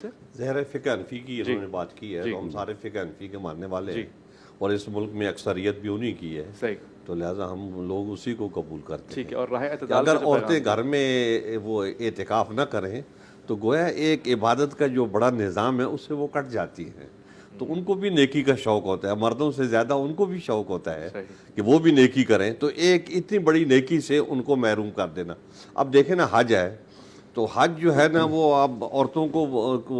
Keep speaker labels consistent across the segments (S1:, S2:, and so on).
S1: ज़हर फ़िक़्ह हनफ़ी की इन्होंने बात की है, तो हम सारे फ़िक़्ह हनफ़ी के मानने वाले हैं और इस मुल्क में अक्सरियत भी उन्हीं की है,
S2: सही,
S1: तो लिहाजा हम लोग उसी को कबूल करते हैं।
S2: ठीक है। और राह
S1: कि
S2: एतदाल
S1: अगर
S2: का जो
S1: औरतें
S2: पैगाम
S1: घर में वो एतिकाफ़ न करें तो गोया एक इबादत का जो बड़ा निज़ाम है उससे वो कट जाती हैं। तो उनको भी नेकी का शौक़ होता है, मर्दों से ज़्यादा उनको भी शौक़ होता है
S2: सही,
S1: कि वो भी नेकी करें, तो एक इतनी बड़ी नेकी से उनको महरूम कर देना। अब देखें ना, हज है, तो हज जो है ना वो अब औरतों को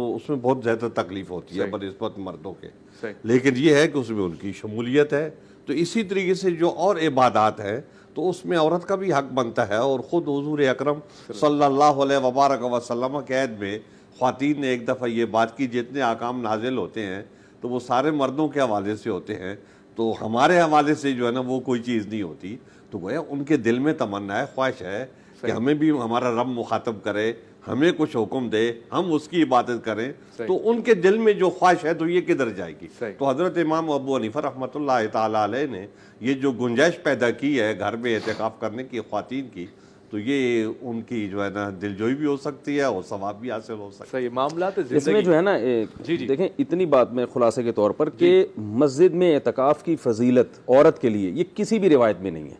S1: उसमें बहुत ज़्यादा तकलीफ़ होती है
S2: सही,
S1: बनिस्बत मर्दों के,
S2: सही,
S1: लेकिन ये है कि उसमें उनकी शमूलियत है। तो इसी तरीके से जो और इबादात हैं तो उसमें औरत का भी हक बनता है, और ख़ुद हुज़ूर अकरम सल्लल्लाहु अलैहि वबारक वसल्लम के ऐद में ख़वातीन ने एक दफ़ा ये बात की, जितने आकाम नाजिल होते हैं तो वो सारे मर्दों के हवाले से होते हैं, तो हमारे हवाले से जो है ना वो कोई चीज़ नहीं होती। तो गोया उनके दिल में तमन्ना है, ख्वाहिश है कि हमें भी हमारा रब मुखातब करे, हमें कुछ हुक्म दे, हम उसकी इबादत करें, तो उनके दिल में जो ख्वाहिश है तो ये किधर जाएगी। तो हज़रत इमाम अबू हनीफा रहमतुल्लाह ताला अलैह ने ये जो गुंजाइश पैदा की है घर में एतिकाफ़ करने की ख्वातीन की, तो ये उनकी जो है ना दिलजोई भी हो सकती है और सवाब भी हासिल हो सकता है।
S2: सही मामला।
S3: इसमें जो है ना देखें, इतनी बात में खुलासे के तौर पर कि मस्जिद में एतिकाफ़ की फजीलत औरत के लिए ये किसी भी रिवायत में नहीं है,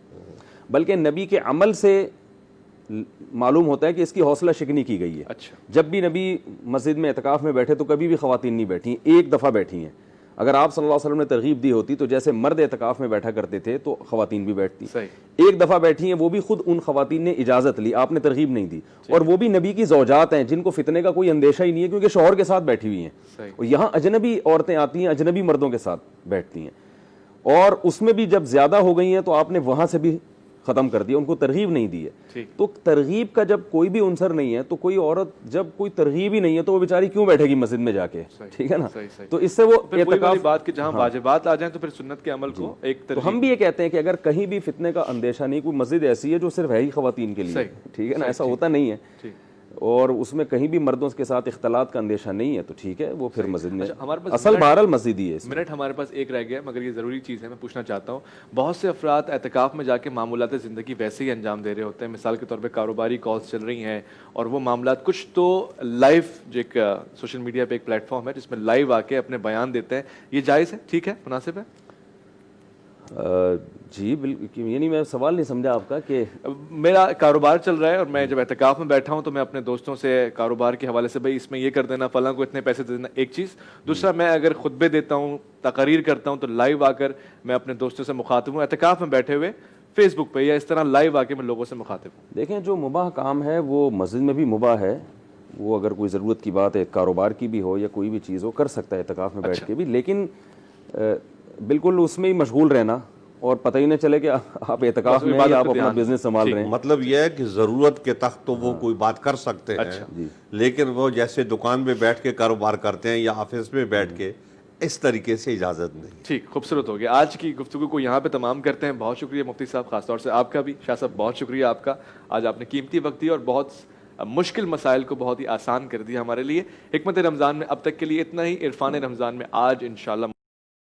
S3: बल्कि नबी के अमल से मालूम होता है कि इसकी हौसला शिकनी की गई है।
S2: अच्छा,
S3: जब भी नबी मस्जिद में एतिकाफ़ में बैठे तो कभी भी ख़वातीन नहीं बैठी, एक दफ़ा बैठी हैं। अगर आप सल्लल्लाहु अलैहि वसल्लम ने तरगीब दी होती तो जैसे मर्द एतिकाफ़ में बैठा करते थे तो ख़वातीन भी बैठती। एक दफ़ा बैठी हैं, वो भी खुद उन ख़वातीन ने इजाज़त ली, आपने तरगीब नहीं दी, और वो भी नबी की ज़ौजात हैं जिनको फितने का कोई अंदेशा ही नहीं है क्योंकि शौहर के साथ बैठी हुई हैं। और यहाँ अजनबी औरतें आती हैं, अजनबी मर्दों के साथ बैठती हैं, और उसमें भी जब ज़्यादा हो गई हैं तो आपने वहाँ से भी ख़त्म कर दिया, उनको तरगीब नहीं दी है। तो तरगीब का जब कोई भी उनसर नहीं है तो कोई औरत, जब कोई तरगीब ही नहीं है तो वो बेचारी क्यों बैठेगी मस्जिद में जाके, ठीक है ना। तो इससे वो
S2: बात कि जहाँ वाजिबात आ जाएं तो फिर सुन्नत के अमल को एक
S3: तो हम भी ये कहते हैं कि अगर कहीं भी फितने का अंदेशा नहीं, कोई मस्जिद ऐसी है जो सिर्फ है ही ख़वातीन के लिए, ठीक है ना, ऐसा होता नहीं है, और उसमें कहीं भी मर्दों के साथ इख्तलात का अंदेशा नहीं है, तो ठीक है, वो फिर मस्जिद में असल बहरहाल मस्जिद ही है।
S2: मिनट हमारे पास एक रह गया, मगर ये ज़रूरी चीज़ है, मैं पूछना चाहता हूँ। बहुत से अफराद एतिकाफ़ में जाके मामूलात ज़िंदगी वैसे ही अंजाम दे रहे होते हैं, मिसाल के तौर पे कारोबारी कॉल्स चल रही हैं और वो मामलात कुछ तो लाइव, जो एक सोशल मीडिया पे एक प्लेटफॉर्म है जिसमें लाइव आके अपने बयान देते हैं, ये जायज़ है, ठीक है, मुनासिब है?
S3: जी बिल्कुल, यानी मैं सवाल नहीं समझा आपका कि
S2: मेरा कारोबार चल रहा है और मैं जब एहतिकाफ में बैठा हूं तो मैं अपने दोस्तों से कारोबार के हवाले से, भाई इसमें ये कर देना, फलां को इतने पैसे दे देना, एक चीज़। दूसरा, मैं अगर खुतबे देता हूं, तकरीर करता हूं, तो लाइव आकर मैं अपने दोस्तों से मुखातिब हूँ, एहतिकाफ में बैठे हुए फेसबुक पे या इस तरह लाइव आके मैं लोगों से मुखातिब हूँ।
S3: देखें, जो मुबाह काम है वो मस्जिद में भी मुबाह है, वो अगर कोई ज़रूरत की बात है, कारोबार की भी हो या कोई भी चीज़ हो, कर सकता है एहतिकाफ में बैठ के भी, लेकिन बिल्कुल उसमें ही मशगूल रहना और पता ही न चले कि आप एहतिकाफ में आप अपना बिजनेस संभाल रहे हैं।
S1: मतलब यह है कि ज़रूरत के तख्त तो वो कोई बात कर सकते हैं, लेकिन वो जैसे दुकान में बैठ के कारोबार करते हैं या ऑफिस में बैठ के, इस तरीके से इजाज़त नहीं।
S2: ठीक, खूबसूरत हो गया। आज की गुफ्तगू को यहाँ पे तमाम करते हैं। बहुत शुक्रिया मुफ्ती साहब, खासतौर से आपका भी। शाह साहब, बहुत शुक्रिया आपका, आज आपने कीमती वक्त दिया और बहुत मुश्किल मसाइल को बहुत ही आसान कर दिया हमारे लिए। हिकमत रमज़ान में अब तक के लिए इतना ही। इरफान रमज़ान में आज इंशाअल्लाह